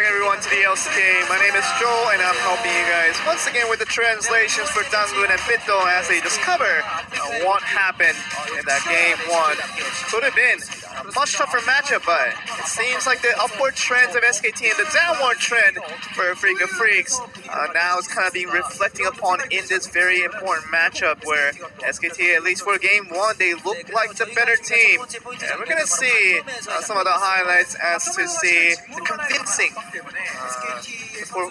back everyone to the LCK. My name is Joel and I'm helping you guys once again with the translations for Dangun and Bitto as they discover what happened in that game 1. Could have been a much tougher matchup, but it seems like the upward trends of SKT and the downward trend for Freak of Freaks now is kind of being reflecting upon in this very important matchup where SKT, at least for game 1, they look like the better team. And we're going to see some of the highlights as to see the convincing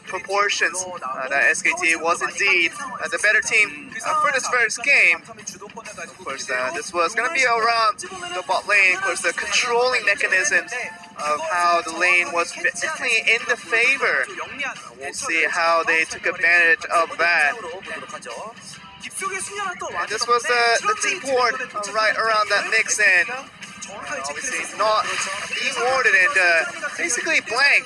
proportions that SKT was indeed the better team for this first game. Of course, this was going to be around the bot lane. Of course, the controlling mechanism of how the lane was definitely in the favor. We'll see how they took advantage of that. And this was the deep ward right around that mix-in. Obviously not being warded and basically blank.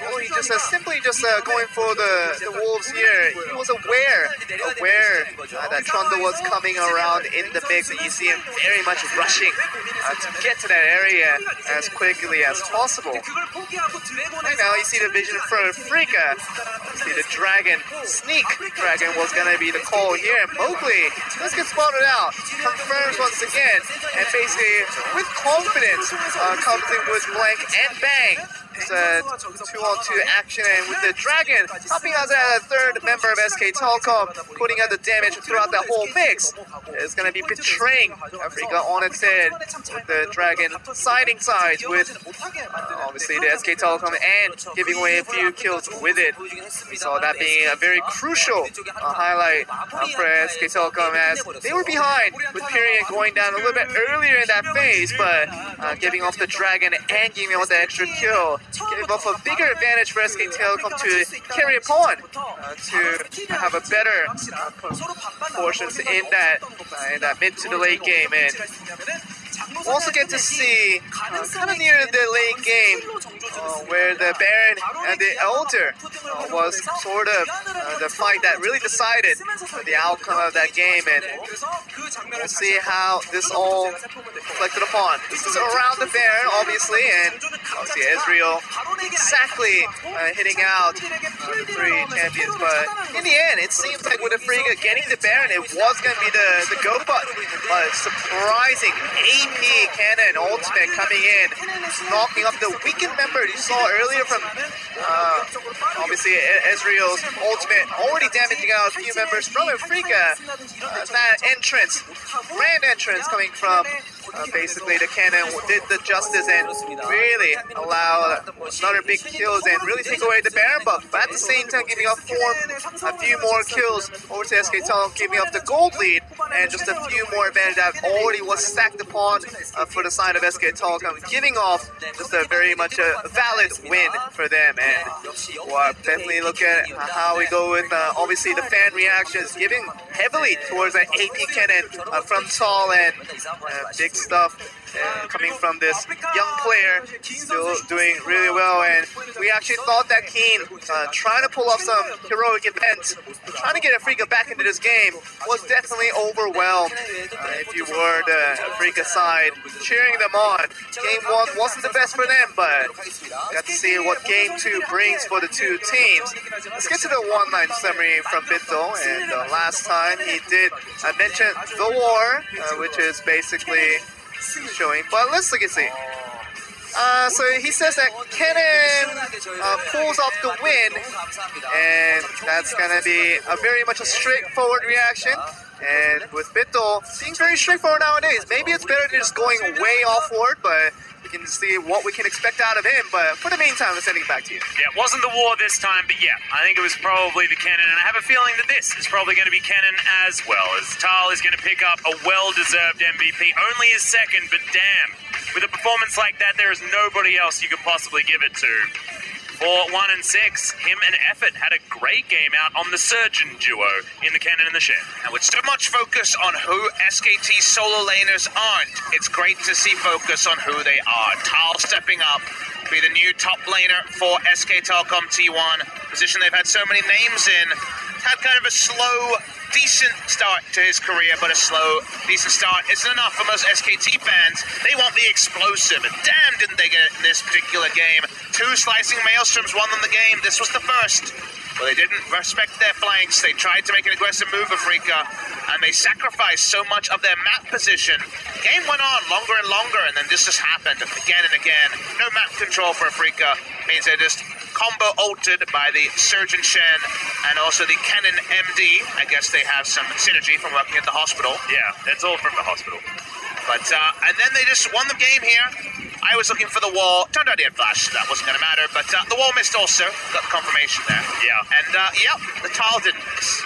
Oh, he just simply going for the wolves here. He was aware that Trundle was coming around in the mix, and you see him very much rushing to get to that area as quickly as possible. Right now you see the vision for Frika. You see the dragon, sneak dragon was gonna be the call here, and Mowgli just gets spotted out, confirms once again, and basically with confidence comes in with blank and bang. It's a 2-on-2 action, and with the dragon helping us as a third member of SK Telecom, putting out the damage throughout that whole mix, is going to be betraying Africa on its head, with the dragon siding sides with obviously the SK Telecom and giving away a few kills with it. We saw that being a very crucial highlight for SK Telecom as they were behind with Period going down a little bit earlier in that phase, but giving off the dragon and giving off the extra kill, giving off a bigger advantage for SK Telecom to carry upon to have a better portions in that mid to the late game. And we'll also get to see kind of near the late game where the Baron and the Elder was sort of the fight that really decided the outcome of that game, and we'll see how this all reflected upon. This is around the Baron, obviously, and obviously Ezreal exactly hitting out the 3 champions, but in the end, it seems like with the Frigga getting the Baron, it was going to be the go button, but surprising AP Cannon ultimate coming in, knocking up the weakened member you saw earlier from obviously Ezreal's ultimate, already damaging out a few members from Afrika. That entrance, grand entrance coming from basically the cannon did the justice and really allow another big kills and really take away the Baron buff, but at the same time giving up a few more kills over to SK Telecom, giving up the gold lead and just a few more advantage that already was stacked upon for the side of SK Telecom, giving off just a very much a valid win for them. And we'll definitely look at how we go with obviously the fan reactions, giving heavily towards an AP cannon from Tall, and big stuff coming from this young player, still doing really well. And we actually thought that Keen trying to pull off some heroic events, trying to get Afrika back into this game, was definitely overwhelmed. If you were the Afrika side, cheering them on. Game 1 wasn't the best for them, but got to see what game 2 brings for the two teams. Let's get to the one-line summary from Bitto, and last time he did mention the war, which is basically showing, but let's look and see. So he says that Cannon pulls off the win, and that's gonna be a very much a straightforward reaction. And with Bitto being very straightforward nowadays, maybe it's better than just going way offward, but we can see what we can expect out of him. But for the meantime, let's send it back to you. Yeah, it wasn't the war this time, but yeah, I think it was probably the Cannon, and I have a feeling that this is probably going to be Cannon as well, as Tal is going to pick up a well-deserved MVP, only his second, but damn, with a performance like that, there is nobody else you could possibly give it to. For 1 and 6, him and Effort had a great game out on the Surgeon duo in the Cannon and the Shed. And with so much focus on who SKT solo laners aren't, it's great to see focus on who they are. Tal stepping up to be the new top laner for SK Telecom T1, position they've had so many names in. Had kind of a slow decent start to his career, but a slow, decent start isn't enough for most SKT fans. They want the explosive, and damn didn't they get it in this particular game. 2 slicing maelstroms won them the game. This was the first. Well, they didn't respect their flanks. They tried to make an aggressive move, Afrika, and they sacrificed so much of their map position. Game went on longer and longer, and then this just happened again and again. No map control for Afrika means they're just combo ulted by the Surgeon Shen and also the Kennen MD. I guess they have some synergy from working at the hospital. Yeah, that's all from the hospital. But, and then they just won the game here. I was looking for the wall. Turned out he had flash. That wasn't going to matter. But the wall missed also. Got confirmation there. Yeah. And, yep, the tile didn't miss.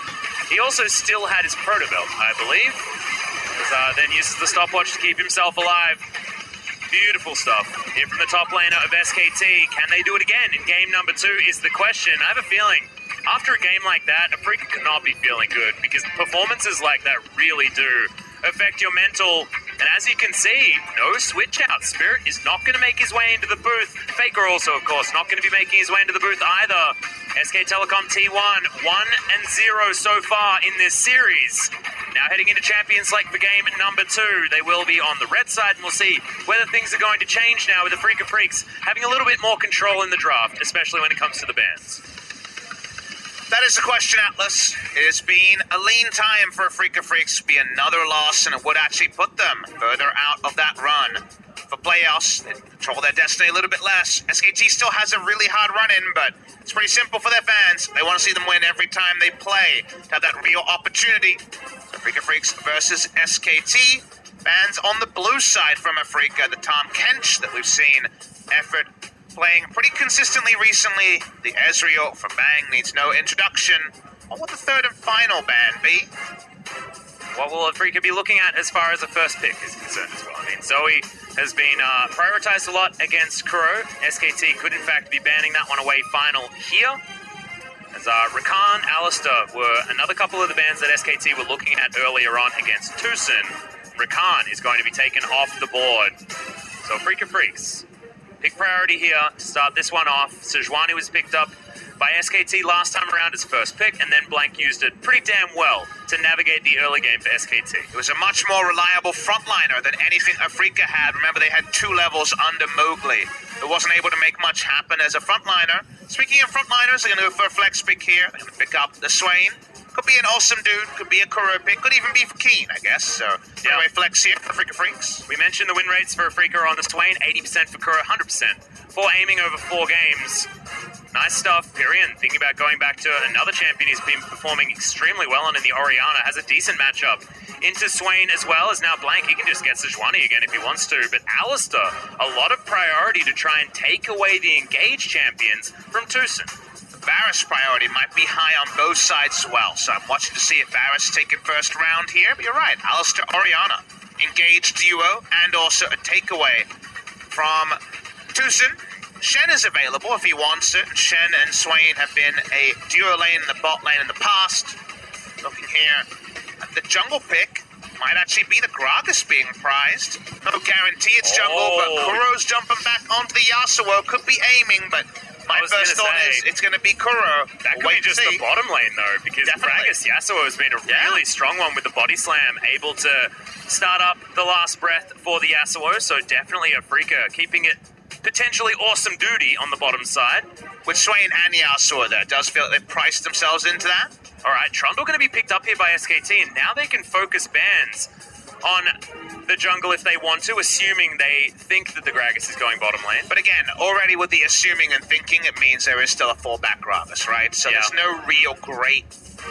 He also still had his proto belt, I believe. Then uses the stopwatch to keep himself alive. Beautiful stuff here from the top laner of SKT. Can they do it again in game number 2 is the question. I have a feeling after a game like that, Afrika could not be feeling good because performances like that really do affect your mental. And as you can see, no switch out. Spirit is not going to make his way into the booth. Faker also, of course, not going to be making his way into the booth either. SK Telecom T1, 1-0 so far in this series. Now heading into Champions League for game number 2. They will be on the red side, and we'll see whether things are going to change now with the Afrika Freaks having a little bit more control in the draft, especially when it comes to the bans. That is the question, Atlas. It has been a lean time for Afrika Freaks to be another loss, and it would actually put them further out of that run. For playoffs, they control their destiny a little bit less. SKT still has a really hard run-in, but it's pretty simple for their fans. They want to see them win every time they play to have that real opportunity. Afrika Freaks versus SKT. Fans on the blue side from Afrika, the Tom Kench that we've seen effort playing pretty consistently recently. The Ezreal from Bang needs no introduction. What will the third and final ban be? What will Afrika be looking at as far as the first pick is concerned as well? I mean, Zoe has been prioritized a lot against Kuro. SKT could in fact be banning that one away final here. As Rakan, Alistair were another couple of the bans that SKT were looking at earlier on against Tucson. Rakan is going to be taken off the board. So Afrika Freaks, pick priority here to start this one off. Sejuani was picked up by SKT last time around as first pick, and then Blank used it pretty damn well to navigate the early game for SKT. It was a much more reliable frontliner than anything Afrika had. Remember, they had 2 levels under Mowgli. It wasn't able to make much happen as a frontliner. Speaking of frontliners, they're going to go for a flex pick here. They're going to pick up the Swain. Could be an awesome dude, could be a Kuro pick, could even be for Keen, I guess. So, anyway, flex here for Afrika Freaks. We mentioned the win rates for Afrika on the Swain, 80% for Kuro, 100% for aiming over 4 games. Nice stuff. Pyrian, thinking about going back to another champion he's been performing extremely well on in the Orianna, has a decent matchup into Swain as well as now Blank. He can just get Sejuani again if he wants to, but Alistair, a lot of priority to try and take away the engaged champions from Tucson. Varus priority might be high on both sides as well, so I'm watching to see if Varus taken first round here, but you're right, Alistair, Orianna, engaged duo, and also a takeaway from Tucson. Shen is available if he wants it. Shen and Swain have been a duo lane in the bot lane in the past. Looking here at the jungle pick, might actually be the Gragas being prized. No guarantee it's jungle, but Kuro's jumping back onto the Yasuo, could be aiming, but my first thought is it's going to be Kuro. That could be just the bottom lane, though, because Gragas Yasuo has been a really strong one with the body slam, able to start up the last breath for the Yasuo, so definitely Afrika keeping it potentially awesome duty on the bottom side. With Swain and Yasuo there, it does feel like they've priced themselves into that. All right, Trundle going to be picked up here by SKT, and now they can focus bans on the jungle if they want to, assuming they think that the Gragas is going bottom lane. But again, already with the assuming and thinking, it means there is still a fallback Gragas, right? So there's no real great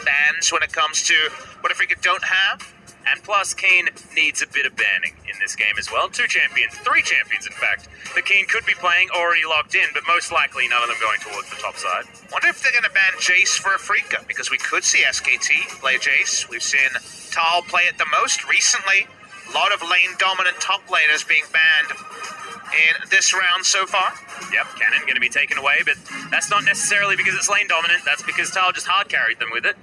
bans when it comes to what Afrika don't have. And plus, Keen needs a bit of banning in this game as well. 2 champions, 3 champions, in fact. The Keen could be playing already locked in, but most likely none of them going towards the top side. Wonder if they're going to ban Jace for Afrika, because we could see SKT play Jace. We've seen Tal play it the most recently. A lot of lane-dominant top laners being banned in this round so far. Yep, Cannon going to be taken away, but that's not necessarily because it's lane-dominant. That's because Tal just hard-carried them with it.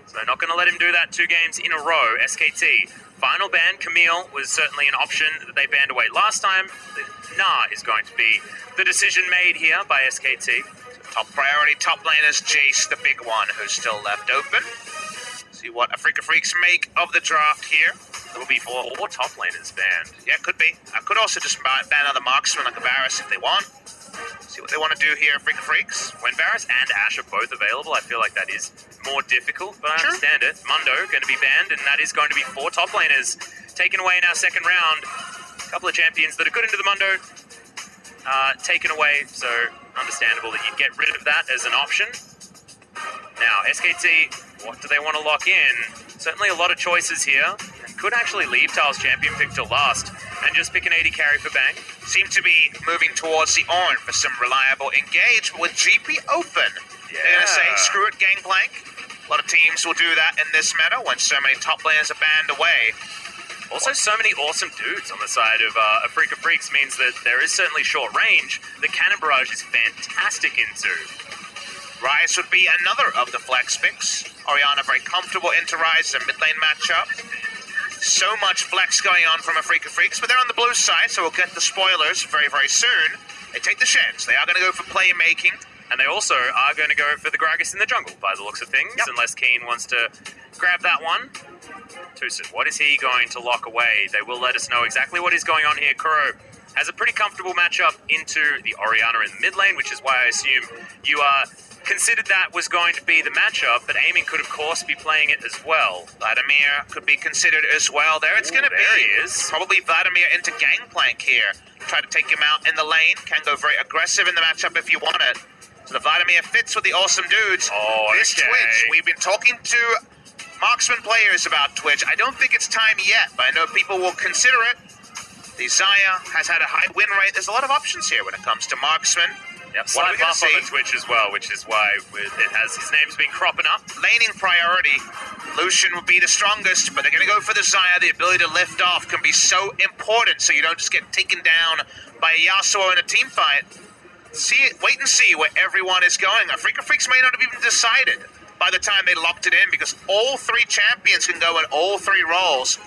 So they're not going to let him do that 2 games in a row. SKT, final ban. Camille was certainly an option that they banned away last time. Nah is going to be the decision made here by SKT. Top priority, top laners, Jace, the big one, who's still left open. So See what Africa Freaks make of the draft here. There will be 4 top laners banned. Yeah, could be. I could also just ban other marksmen like a Varus if they want. See what they want to do here, Africa Freaks. When Varus and Ashe are both available, I feel like that is more difficult, but I understand it. Mundo going to be banned, and that is going to be 4 top laners taken away in our second round. A couple of champions that are good into the Mundo taken away, so understandable that you'd get rid of that as an option. Now, SKT, what do they want to lock in? Certainly a lot of choices here, and could actually leave Tal's champion pick till last and just pick an 80 carry for Bang. Seem to be moving towards the Ornn for some reliable engage, but with GP open. Yeah. They're going to say, screw it, Gangplank. A lot of teams will do that in this meta when so many top laners are banned away. Also, so many awesome dudes on the side of Africa Freaks means that there is certainly short range. The Cannon Barrage is fantastic into. Ryze would be another of the flex picks. Orianna very comfortable into Ryze, a mid lane matchup. So much flex going on from Africa Freaks, but they're on the blue side, so we'll get the spoilers very, very soon. They take the chance. They are going to go for playmaking. And they also are going to go for the Gragas in the jungle, by the looks of things, unless Keen wants to grab that one. Tucson, what is he going to lock away? They will let us know exactly what is going on here. Kuro has a pretty comfortable matchup into the Orianna in the mid lane, which is why I assume you considered that was going to be the matchup, but Aiming could, of course, be playing it as well. Vladimir could be considered as well. There it's going to be. There he is. Probably Vladimir into Gangplank here. Try to take him out in the lane. Can go very aggressive in the matchup if you want it. So the Vladimir fits with the awesome dudes. Oh, this Twitch, we've been talking to marksman players about Twitch. I don't think it's time yet, but I know people will consider it. The Xayah has had a high win rate. There's a lot of options here when it comes to marksman. Yep, slight buff on the Twitch as well, which is why it has his name's been cropping up. Laning priority. Lucian would be the strongest, but they're going to go for the Xayah. The ability to lift off can be so important, so you don't just get taken down by a Yasuo in a team fight. Wait and see where everyone is going. Africa Freaks may not have even decided by the time they locked it in, because all 3 champions can go in all 3 roles.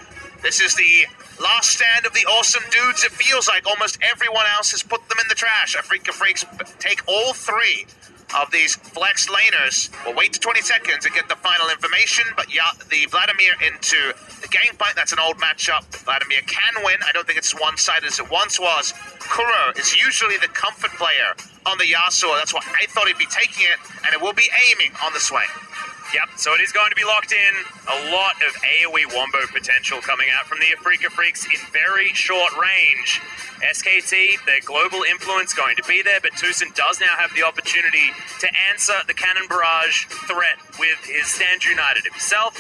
This is the last stand of the awesome dudes. It feels like almost everyone else has put them in the trash. Africa Freaks take all 3 of these flex laners. We'll wait to 20 seconds to get the final information, but yeah, the Vladimir into the Gangplank, that's an old matchup. Vladimir can win. I don't think it's one-sided as it once was. Kuro is usually the comfort player on the Yasuo. That's why I thought he'd be taking it, and it will be Aiming on the swing. Yep, so it is going to be locked in. A lot of AoE wombo potential coming out from the Africa Freaks in very short range. SKT, their global influence going to be there, but Tucson does now have the opportunity to answer the Cannon Barrage threat with his Stand United himself.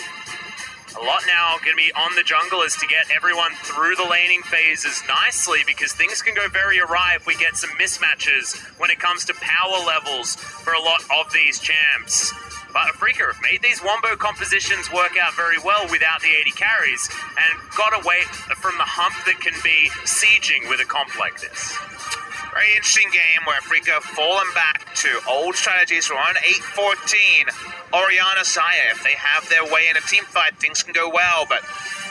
A lot now going to be on the jungle is to get everyone through the laning phases nicely, because things can go very awry if we get some mismatches when it comes to power levels for a lot of these champs. But Africa have made these wombo compositions work out very well without the 80 carries and got away from the hump that can be sieging with a comp like this. Very interesting game where Africa have fallen back to old strategies. We're on 8-14. Orianna, Xayah, if they have their way in a team fight, things can go well, but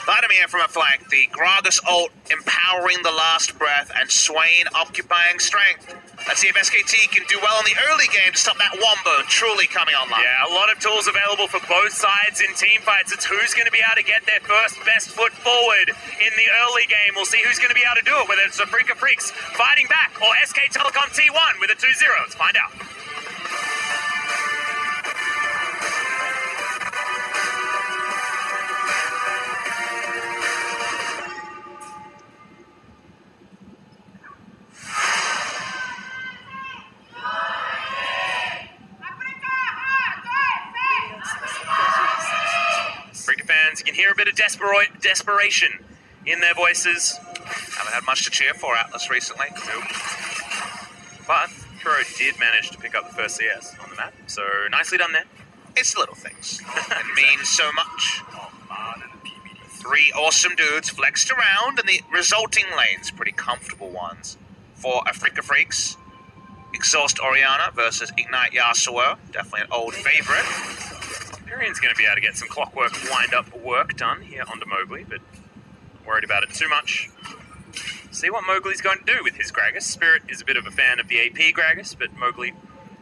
Vladimir from a flank, the Gragas ult empowering the last breath, and Swain occupying strength. Let's see if SKT can do well in the early game to stop that wombo truly coming online. Yeah, a lot of tools available for both sides in team fights. It's who's going to be able to get their first best foot forward in the early game. We'll see who's going to be able to do it, whether it's Africa Freaks fighting back or SK Telecom T1 with a 2-0. Let's find out. Africa fans, you can hear a bit of desperation in their voices. Haven't had much to cheer for Atlas recently. Nope. But Kuro did manage to pick up the first CS on the map, so nicely done there. It's little things. It means so much. 3 awesome dudes flexed around, and the resulting lanes, pretty comfortable ones for Africa Freaks. Exhaust Orianna versus Ignite Yasuo, definitely an old favorite. Pyrian's going to be able to get some clockwork wind-up work done here onto Mowgli, but not worried about it too much. See what Mowgli's going to do with his Gragas. Spirit is a bit of a fan of the AP Gragas, but Mowgli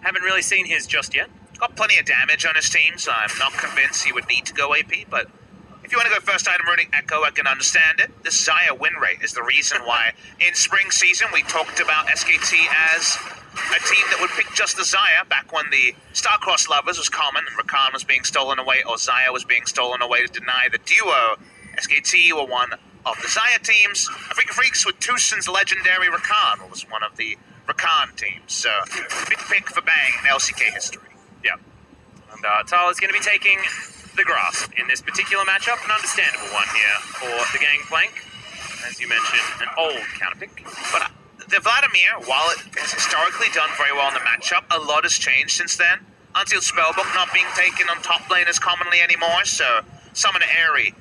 haven't really seen his just yet. got plenty of damage on his team, so I'm not convinced he would need to go AP, but if you want to go first item running Echo, I can understand it. This Xayah win rate is the reason why in spring season we talked about SKT as a team that would pick just the Xayah back when the Starcross Lovers was common and Rakan was being stolen away, or Xayah was being stolen away to deny the duo. SKT were one of the Xayah teams. Africa Freaks with Tucson's legendary Rakan was one of the Rakan teams. So, big pick for Bang in LCK history. Yeah. And Tal is going to be taking the grasp in this particular matchup, an understandable one here for the Gangplank. As you mentioned, an old counter pick. But the Vladimir, while it has historically done very well in the matchup, a lot has changed since then. Until Spellbook not being taken on top lane as commonly anymore, so Summon Airy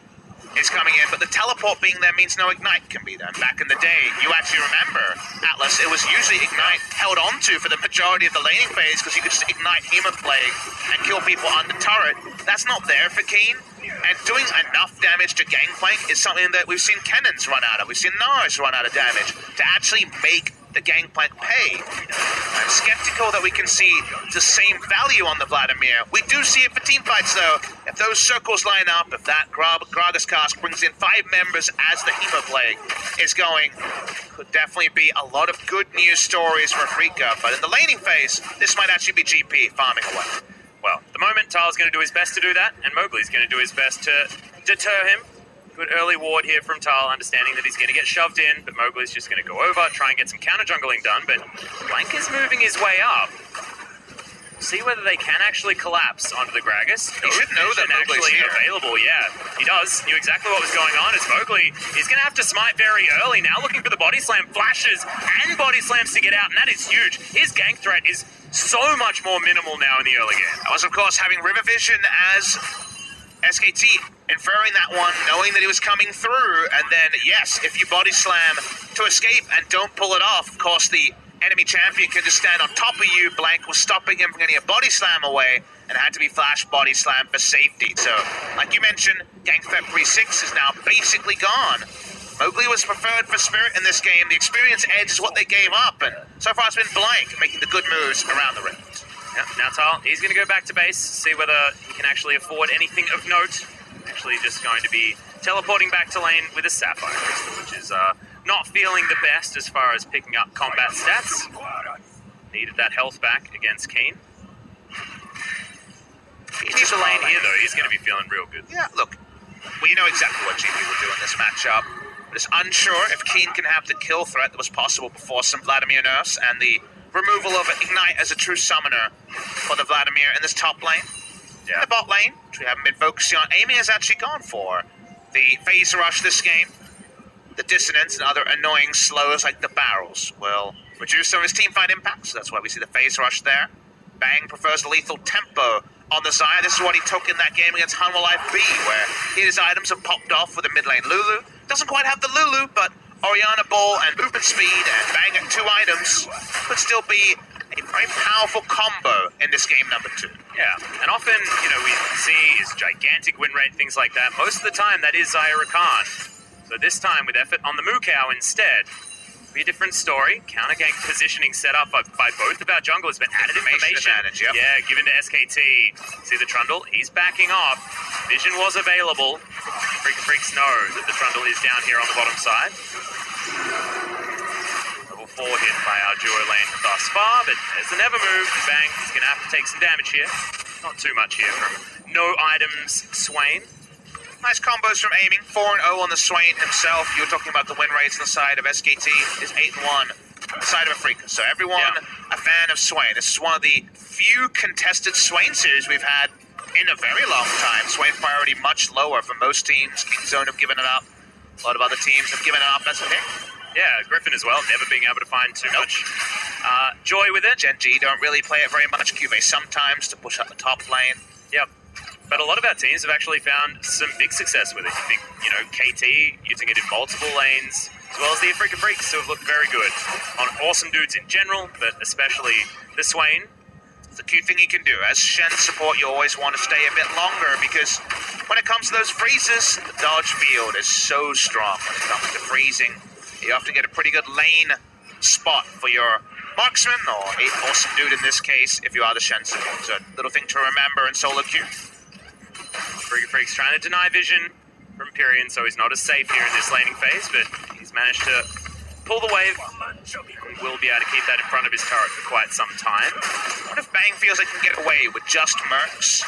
is coming in, but the teleport being there means no Ignite can be there. Back in the day, you actually remember, Atlas, it was usually Ignite held onto for the majority of the laning phase because you could just Ignite Hemoth Plague and kill people on the turret. That's not there for Keen, and doing enough damage to Gangplank is something that we've seen Kennons run out of. We've seen Nars run out of damage to actually make the Gangplank pay. I'm skeptical that we can see the same value on the Vladimir. We do see it for teamfights, though. If those circles line up, if that Gragas Cask brings in 5 members as the Hemo Plague is going, could definitely be a lot of good news stories for Afrika. But in the laning phase, this might actually be GP farming away. Well, at the moment, Tal's going to do his best to do that, and Mowgli's going to do his best to deter him. Good early ward here from Tal, understanding that he's going to get shoved in, but Mowgli's just going to go over, try and get some counter-jungling done, but Blank is moving his way up. See whether they can actually collapse onto the Gragas. He should know that Mowgli's actually here. Available, yeah. He does. Knew exactly what was going on as Mowgli is going to have to smite very early, now looking for the body slam, flashes and body slams to get out, and that is huge. His gank threat is so much more minimal now in the early game. I was, of course, having River Vision as SKT, inferring that one, knowing that he was coming through, and then, yes, if you body slam to escape and don't pull it off, of course, the enemy champion can just stand on top of you. Blank was stopping him from getting a body slam away, and had to be flash body slam for safety. So, like you mentioned, Gank Threat 3-6 is now basically gone. Mowgli was preferred for Spirit in this game. The experience edge is what they gave up, and so far it's been Blank making the good moves around the rift. Yep, now Tal, he's going to go back to base, see whether he can actually afford anything of note. Actually just going to be teleporting back to lane with a Sapphire Crystal, which is not feeling the best as far as picking up combat stats. Needed that health back against Keen. He needs a lane here, though. He's going to be feeling real good. Yeah, look, we know exactly what GP will do in this matchup. But it's unsure if Keen can have the kill threat that was possible before some Vladimir nerfs and the removal of Ignite as a true summoner for the Vladimir in this top lane. Yeah. In the bot lane, which we haven't been focusing on, Amy has actually gone for the phase rush this game. The dissonance and other annoying slows like the barrels will reduce some of his teamfight impacts. So that's why we see the phase rush there. Bang prefers the lethal tempo on the Xayah. This is what he took in that game against Hanwha Life B, where his items have popped off with a mid lane Lulu. Doesn't quite have the Lulu, but Orianna Ball and movement speed and Bang at 2 items could still be a very powerful combo in this game number 2. Yeah, and often, we see his gigantic win rate, things like that. Most of the time, that is Xayah Rakan. So this time, with effort on the Mukau instead, be a different story. Counter gank positioning set up by both of our junglers, but added information. Advantage, yep. Yeah, given to SKT. See the Trundle? He's backing off. Vision was available. Freaks know that the Trundle is down here on the bottom side. Level 4 hit by our duo lane thus far, but there's the never move. Bang, he's going to have to take some damage here. Not too much here from no items Swain. Nice combos from aiming. 4-0 on the Swain himself. You were talking about the win rates on the side of SKT is 8-1 on the side of Afrika. So everyone a fan of Swain. This is one of the few contested Swain series we've had in a very long time. Swain priority much lower for most teams. Kingzone have given it up. A lot of other teams have given it up. That's okay. Yeah, Griffin as well, never being able to find too much joy with it. Gen G don't really play it very much. QV sometimes to push up the top lane. Yep. But a lot of our teams have actually found some big success with it. I think, KT using it in multiple lanes, as well as the Afrika Freaks, who have looked very good on awesome dudes in general, but especially the Swain. It's a cute thing you can do. As Shen support, you always want to stay a bit longer because when it comes to those freezes, the dodge field is so strong when it comes to freezing. You have to get a pretty good lane spot for your marksman, or awesome dude in this case, if you are the Shensu. It's a little thing to remember in solo queue. Freak's trying to deny vision from Pyrion, so he's not as safe here in this laning phase, but he's managed to pull the wave. He will be able to keep that in front of his turret for quite some time. What if Bang feels they can get away with just Mercs?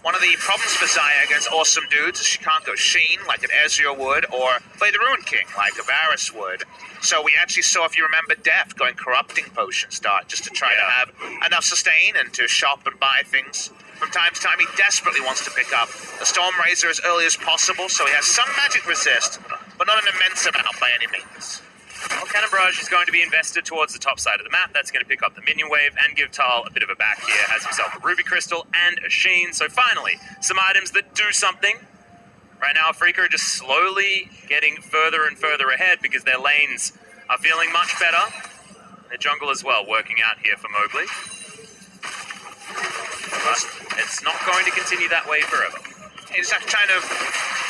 One of the problems for Xayah against awesome dudes is she can't go Sheen like an Ezreal would, or play the Ruin King like a Varus would. So we actually saw, if you remember, Deft going Corrupting Potion start just to try to have enough sustain and to shop and buy things. From time to time, he desperately wants to pick up the Storm Razor as early as possible, so he has some magic resist, but not an immense amount by any means. Well, Cannon Barrage is going to be invested towards the top side of the map. That's going to pick up the minion wave and give Tal a bit of a back here. Has himself a Ruby Crystal and a Sheen. So finally, some items that do something. Right now, Freaka are just slowly getting further and further ahead because their lanes are feeling much better. Their jungle as well working out here for Mowgli. But it's not going to continue that way forever. You just have to kind of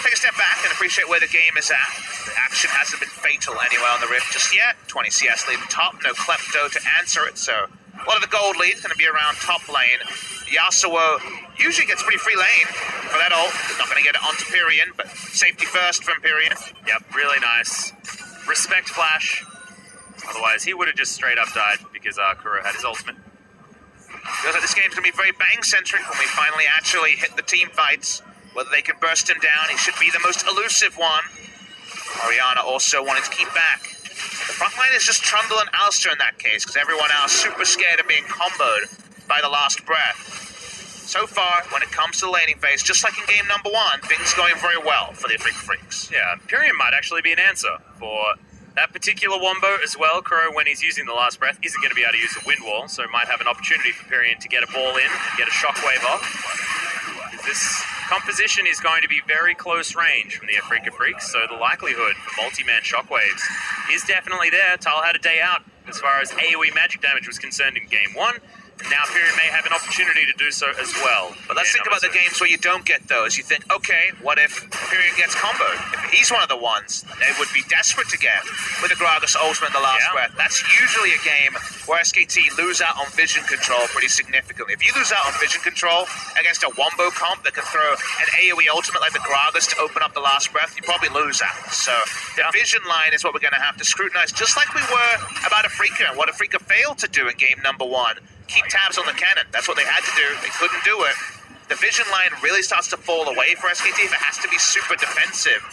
take a step back and appreciate where the game is at. The action hasn't been fatal anywhere on the Rift just yet. 20 CS lead top, no Klepto to answer it, so a lot of the gold lead is going to be around top lane. Yasuo usually gets pretty free lane for that ult. Not going to get it onto Pyrion, but safety first from Pyrion. Yep, really nice. Respect flash. Otherwise, he would have just straight up died because Kuro had his ultimate. Feels like this game's going to be very Bang-centric when we finally actually hit the team fights. Whether they can burst him down, he should be the most elusive one. Orianna also wanted to keep back. The front line is just Trundle and Alistair in that case, because everyone else super scared of being comboed by the last breath. So far, when it comes to the laning phase, just like in game number 1, things going very well for the Freaks. Yeah, Pyrion might actually be an answer for that particular wombo as well. Kuro, when he's using the last breath, isn't going to be able to use a wind wall, so might have an opportunity for Pyrion to get a ball in and get a shockwave off. This composition is going to be very close range from the Afrika Freaks, so the likelihood for multi-man shockwaves is definitely there. Tal had a day out as far as AoE magic damage was concerned in game 1, and now Pyrion may have an opportunity to do so as well. But let's think about the games where you don't get those. You think, okay, what if Pyrion gets comboed? If he's one of the ones they would be desperate to get with the Gragas ultimate in the last breath. That's usually a game where SKT lose out on vision control pretty significantly. If you lose out on vision control against a wombo comp that can throw an AoE ultimate like the Gragas to open up the last breath, you probably lose out. So the vision line is what we're going to have to scrutinize, just like we were about Afrika and what Afrika failed to do in game number 1. Keep tabs on the cannon. That's what they had to do. They couldn't do it. The vision line really starts to fall away for SKT if it has to be super defensive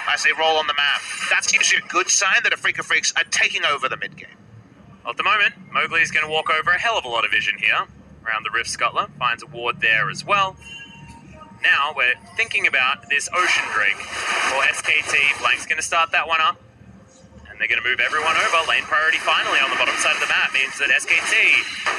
as they roll on the map. That's usually a good sign that Afrika Freaks are taking over the mid game. Well, at the moment, Mowgli is going to walk over a hell of a lot of vision here around the Rift Scuttler. Finds a ward there as well. Now we're thinking about this Ocean Drake for SKT. Blank's going to start that one up. They're going to move everyone over. Lane priority finally on the bottom side of the map means that SKT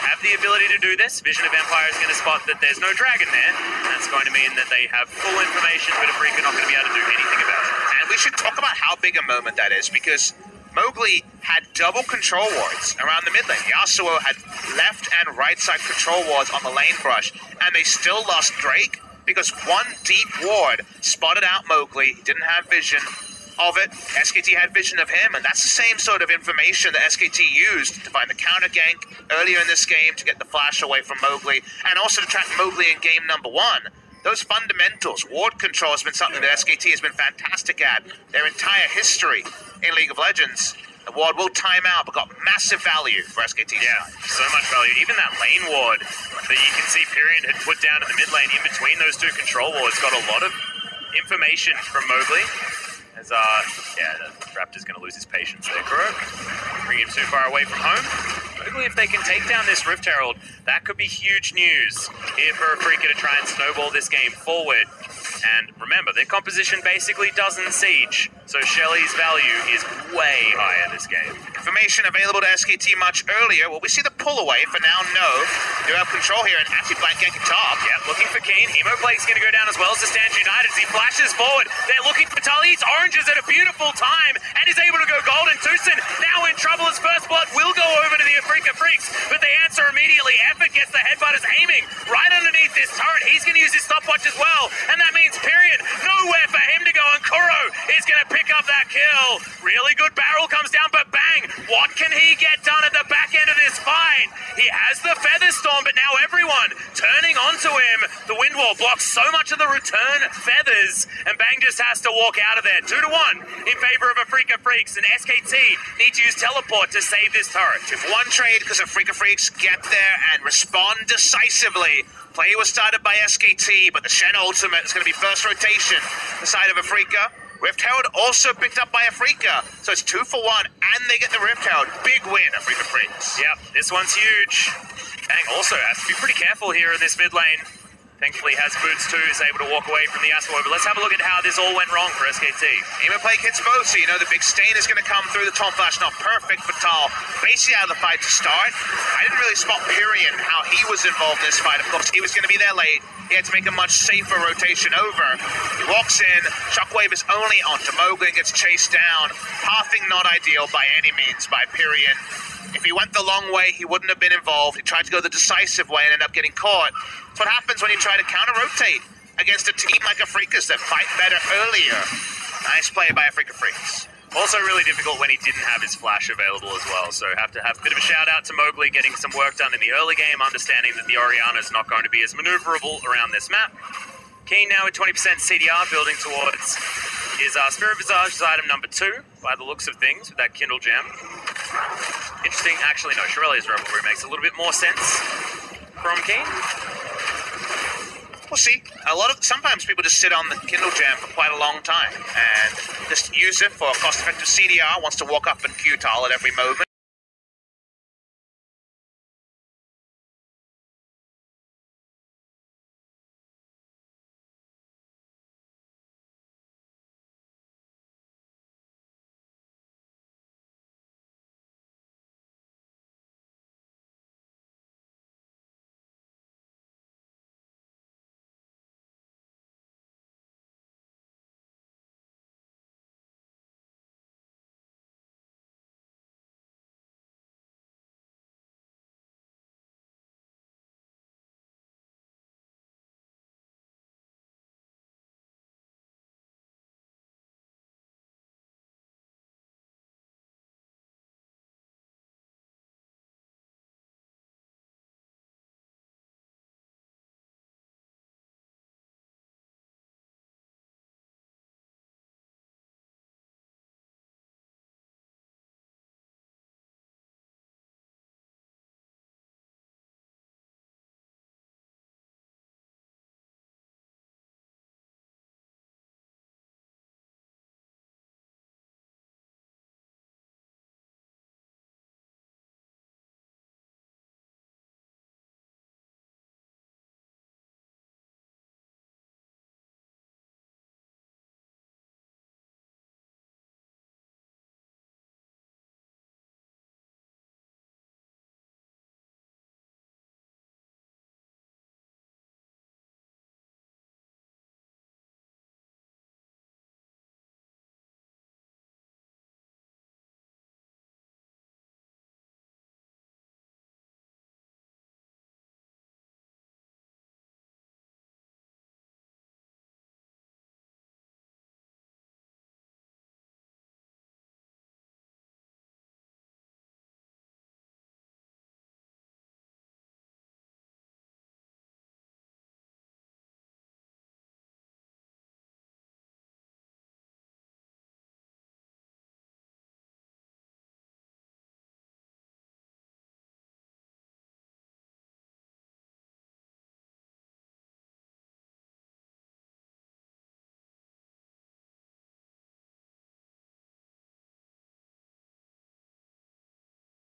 have the ability to do this. Vision of Empire is going to spot that there's no dragon there. That's going to mean that they have full information, but Afrika not going to be able to do anything about it. And we should talk about how big a moment that is, because Mowgli had double control wards around the mid lane. Yasuo had left and right side control wards on the lane brush, and they still lost Drake because one deep ward spotted out Mowgli. He didn't have vision of it. SKT had vision of him, and that's the same sort of information that SKT used to find the counter gank earlier in this game to get the flash away from Mowgli, and also to track Mowgli in game number 1. Those fundamentals, ward control, has been something that SKT has been fantastic at their entire history in League of Legends. The ward will time out, but got massive value for SKT. Yeah, so much value. Even that lane ward that you can see Pyrion had put down in the mid lane in between those two control wards got a lot of information from Mowgli. As, the Raptor's going to lose his patience there. Kuro, bring him too far away from home. Mowgli, if they can take down this Rift Herald, that could be huge news here for Afrika to try and snowball this game forward. And remember, their composition basically doesn't siege, so Shelly's value is way higher this game. Information available to SKT much earlier. Will we see the pull away? For now, no. They have control here, and actually Blank gank at top. Yeah, looking for Keen. Hemoblake's going to go down as well as the Stand United as he flashes forward. They're looking for Tully. He's oranges at a beautiful time, and is able to go golden. Tucson now in trouble as First Blood will go over to the Afrika Freaks, but they answer immediately. Effort gets the headbutters aiming right underneath this turret. He's going to use his stopwatch as well, and that means Pyrion, nowhere for him to go, and Kuro is going to pick up that kill. Really good barrel comes down, but bang! What can he get? on, but now everyone turning onto him. The wind wall blocks so much of the return feathers, and Bang just has to walk out of there. 2-1 in favor of Afrika Freaks, and SKT need to use teleport to save this turret. If one trade because Afrika Freaks get there and respond decisively. Play was started by SKT, but the Shen ultimate is going to be first rotation. The side of Afrika. Rift Herald also picked up by Afrika, so it's 2 for 1, and they get the Rift Herald. Big win, Afrika Freaks. Yep, this one's huge. Bang also has to be pretty careful here in this mid lane. Thankfully has boots too, is able to walk away from the Aswell, but let's have a look at how this all went wrong for SKT. Aim and play hits both, so you know the big stain is going to come through. The Tom Flash not perfect, but Tal basically out of the fight to start. I didn't really spot Pyrian, how he was involved in this fight. Of course, he was going to be there late. He had to make a much safer rotation over. He walks in, Shockwave is only onto Mowgli and gets chased down. Pathing not ideal by any means by Pyrian. If he went the long way, he wouldn't have been involved. He tried to go the decisive way and ended up getting caught. That's what happens when you try to counter-rotate against a team like Afrika's that fight better earlier. Nice play by Afrika Freaks. Also really difficult when he didn't have his flash available as well, so have to have a bit of a shout out to Mowgli getting some work done in the early game, understanding that the Orianna is not going to be as maneuverable around this map. Keen now with 20% CDR building towards his Spirit Visage is item number 2 by the looks of things with that Kindle Gem. Interesting, actually no, Shirelia's Revelry makes a little bit more sense from Keen. We'll see. Sometimes people just sit on the Kindle Gem for quite a long time and just use it for cost-effective CDR, wants to walk up and Q-Tall at every moment.